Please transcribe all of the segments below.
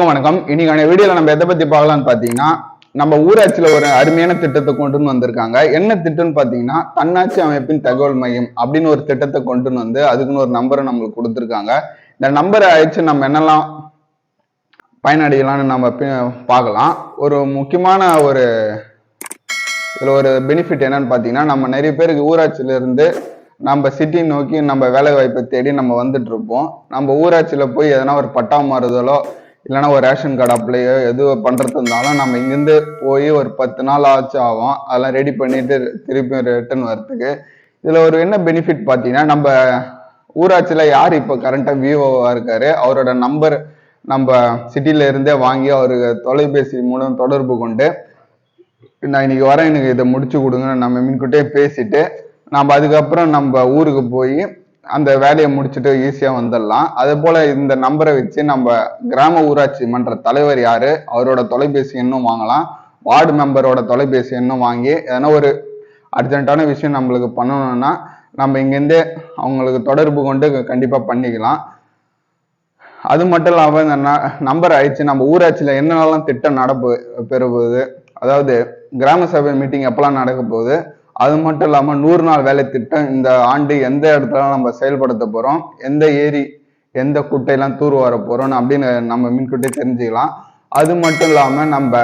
வணக்கம். இன்னைக்கான வீடியோல நம்ம எதை பத்தி பார்க்கலாம்னு பாத்தீங்கன்னா, நம்ம ஊராட்சியில ஒரு அருமையான திட்டத்தை கொண்டு வந்திருக்காங்க. என்ன திட்டம்னு பாத்தீங்கன்னா, தன்னாட்சி அமைப்பின் தகவல் மையம் அப்படின்னு ஒரு திட்டத்தை கொண்டு வந்து அதுக்குன்னு ஒரு நம்பரை நம்மளுக்கு கொடுத்துருக்காங்க. இந்த நம்பரை அழைச்சு நம்ம என்னெல்லாம் பயனடையலாம்னு நம்ம பார்க்கலாம். ஒரு முக்கியமான இதுல ஒரு பெனிஃபிட் என்னன்னு பாத்தீங்கன்னா, நம்ம நிறைய பேருக்கு ஊராட்சியில இருந்து நம்ம சிட்டி நோக்கி நம்ம வேலை வாய்ப்பை தேடி நம்ம வந்துட்டு இருப்போம். நம்ம ஊராட்சியில போய் எதனா ஒரு பட்டா மாறுதலோ இல்லைன்னா ஒரு ரேஷன் கார்டு அப்ளையோ எது பண்றது இருந்தாலும் நம்ம இங்கிருந்து போய் ஒரு 10 நாள் ஆகும். அதெல்லாம் ரெடி பண்ணிட்டு திருப்பி ரிட்டர்ன் வர்றதுக்கு. இதுல ஒரு என்ன பெனிஃபிட் பாத்தீங்கன்னா, நம்ம ஊராட்சியில யார் இப்ப கரண்டா விஓவா இருக்காரு, அவரோட நம்பர் நம்ம சிட்டில இருந்தே வாங்கி அவருக்கு தொலைபேசி மூலம் தொடர்பு கொண்டு நான் இன்னைக்கு வரேன், எனக்கு இதை முடிச்சு கொடுங்க நம்ம முன்கூட்டியே பேசிட்டு நம்ம அதுக்கப்புறம் நம்ம ஊருக்கு போய் அந்த வேலையை முடிச்சுட்டு ஈஸியா வந்துடலாம். அதே போல இந்த நம்பரை வச்சு நம்ம கிராம ஊராட்சி மன்ற தலைவர் யாரு, அவரோட தொலைபேசி எண்ணும் வாங்கலாம். வார்டு மெம்பரோட தொலைபேசி எண்ணும் வாங்கி எதனா ஒரு அர்ஜென்ட்டான விஷயம் நம்மளுக்கு பண்ணணும்னா நம்ம இங்கேருந்தே அவங்களுக்கு தொடர்பு கொண்டு கண்டிப்பா பண்ணிக்கலாம். அது மட்டும் இல்லாம இந்த நம்பர் ஆயிடுச்சு நம்ம ஊராட்சியில என்னென்னலாம் திட்டம் பெறுவது, அதாவது கிராம சபை மீட்டிங் எப்பெல்லாம் நடக்க போகுது, அது மட்டும் இல்லாம 100 நாள் வேலை திட்டம் இந்த ஆண்டு எந்த இடத்துல நம்ம செயல்படுத்த போறோம், எந்த ஏரி எந்த குட்டையெல்லாம் தூர் வர போறோம் அப்படின்னு நம்ம முன்கூட்டி தெரிஞ்சுக்கலாம். அது மட்டும் இல்லாம நம்ம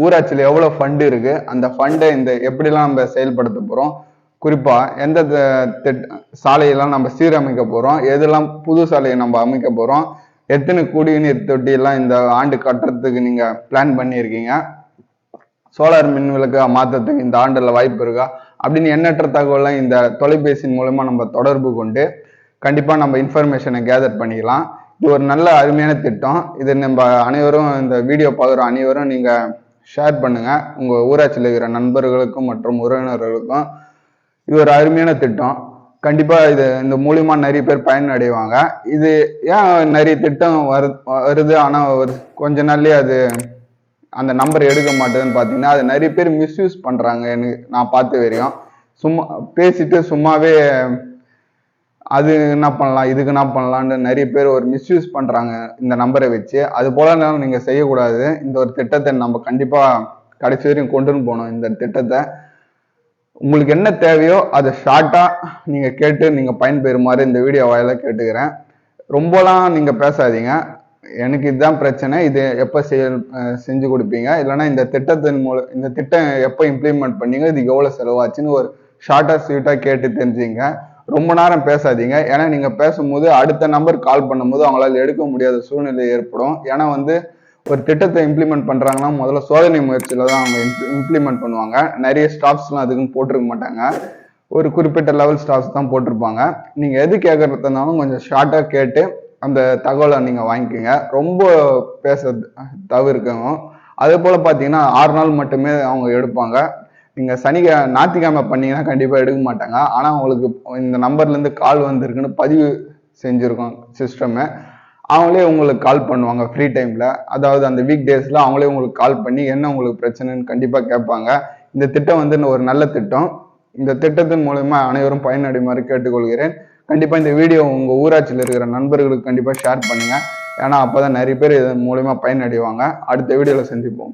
ஊராட்சியில எவ்வளவு ஃபண்ட் இருக்கு, அந்த ஃபண்டை இந்த எப்படிலாம் நம்ம செயல்படுத்த போறோம், குறிப்பா எந்த சாலையெல்லாம் நம்ம சீரமைக்க போறோம், எதெல்லாம் புது சாலையை நம்ம அமைக்க போறோம், எத்தனை குடிநீர் தொட்டி எல்லாம் இந்த ஆண்டு கட்டுறதுக்கு நீங்க பிளான் பண்ணியிருக்கீங்க, சோலார் மின் விளக்கு மாற்றத்துக்கு இந்த ஆண்டுல வாய்ப்பு இருக்கா அப்படின்னு எண்ணற்ற தகவலாம் இந்த தொலைபேசியின் மூலமா நம்ம தொடர்பு கொண்டு கண்டிப்பா நம்ம இன்ஃபர்மேஷனை கேதர் பண்ணிக்கலாம். இது ஒரு நல்ல அருமையான திட்டம். இது நம்ம அனைவரும் இந்த வீடியோ பார்க்குற அனைவரும் நீங்க ஷேர் பண்ணுங்க உங்க ஊராட்சியில் இருக்கிற நண்பர்களுக்கும் மற்றும் உறவினர்களுக்கும். இது ஒரு அருமையான திட்டம். கண்டிப்பா இந்த மூலியமா நிறைய பேர் பயனடைவாங்க. இது ஏன் நிறைய திட்டம் வருது ஆனா கொஞ்ச நாள்லயே அது அந்த நம்பர் எடுக்க மாட்டேதுன்னு பாத்தீங்கன்னா, அது நிறைய பேர் மிஸ்யூஸ் பண்றாங்க. எனக்கு நான் பார்த்த வரையும் சும்மா பேசிட்டு சும்மாவே அது என்ன பண்ணலாம் இதுக்கு என்ன பண்ணலான்னு நிறைய பேர் ஒரு மிஸ்யூஸ் பண்றாங்க இந்த நம்பரை வச்சு. அது போல நீங்க செய்யக்கூடாது. இந்த ஒரு திட்டத்தை நம்ம கண்டிப்பா கடைசி வரையும் கொண்டுன்னு போகணும். இந்த திட்டத்தை உங்களுக்கு என்ன தேவையோ அதை ஷார்ட்டா நீங்க கேட்டு நீங்க பயன்பெறுமாறு இந்த வீடியோ வாயில கேட்டுக்கிறேன். ரொம்பலாம் நீங்க பேசாதீங்க. எனக்கு இதுதான் பிரச்சனை, இது எப்ப செஞ்சு கொடுப்பீங்க, இல்லைன்னா இந்த திட்டத்தின் மூலம் இந்த திட்டம் எப்ப இம்ப்ளிமெண்ட் பண்ணீங்க, இதுக்கு எவ்வளவு செலவாச்சுன்னு ஒரு ஷார்ட்டா ஸ்வீட்டா கேட்டு தெரிஞ்சுங்க. ரொம்ப நேரம் பேசாதீங்க. ஏன்னா நீங்க பேசும்போது அடுத்த நம்பர் கால் பண்ணும்போது அவங்களால எடுக்க முடியாத சூழ்நிலை ஏற்படும். ஏன்னா ஒரு திட்டத்தை இம்ப்ளிமெண்ட் பண்றாங்கன்னா முதல்ல சோதனை முயற்சியில தான் அவங்க இம்ப்ளிமெண்ட் பண்ணுவாங்க. நிறைய ஸ்டாஃப்ஸ்லாம் அதுக்குன்னு போட்டிருக்க மாட்டாங்க. ஒரு குறிப்பிட்ட லெவல் ஸ்டாஃப்ஸ் தான் போட்டிருப்பாங்க. நீங்க எது கேட்கறதுனாலும் கொஞ்சம் ஷார்ட்டா கேட்டு அந்த தகவலை நீங்க வாங்கிக்கோங்க. ரொம்ப பேச தவிர்க்கணும். அதே போல பாத்தீங்கன்னா 6 நாள் மட்டுமே அவங்க எடுப்பாங்க. நீங்க ஞாயிற்றுக்கிழமை பண்ணீங்கன்னா கண்டிப்பா எடுக்க மாட்டாங்க. ஆனா உங்களுக்கு இந்த நம்பர்ல இருந்து கால் வந்திருக்குன்னு பதிவு செஞ்சிருக்கோம் சிஸ்டம். அவங்களே உங்களுக்கு கால் பண்ணுவாங்க ஃப்ரீ டைம்ல, அதாவது அந்த வீக் டேஸ்ல அவங்களே உங்களுக்கு கால் பண்ணி என்ன உங்களுக்கு பிரச்சனைன்னு கண்டிப்பா கேட்பாங்க. இந்த திட்டம் ஒரு நல்ல திட்டம். இந்த திட்டத்தின் மூலமா அனைவரும் பயனடைமாறு கேட்டுக்கொள்கிறேன். கண்டிப்பா இந்த வீடியோ உங்க ஊராட்சியில் இருக்கிற நண்பர்களுக்கு கண்டிப்பா ஷேர் பண்ணுங்க. ஏன்னா அப்பதான் நிறைய பேர் இதன் மூலமா பயனடைவாங்க. அடுத்த வீடியோல சந்திப்போம்.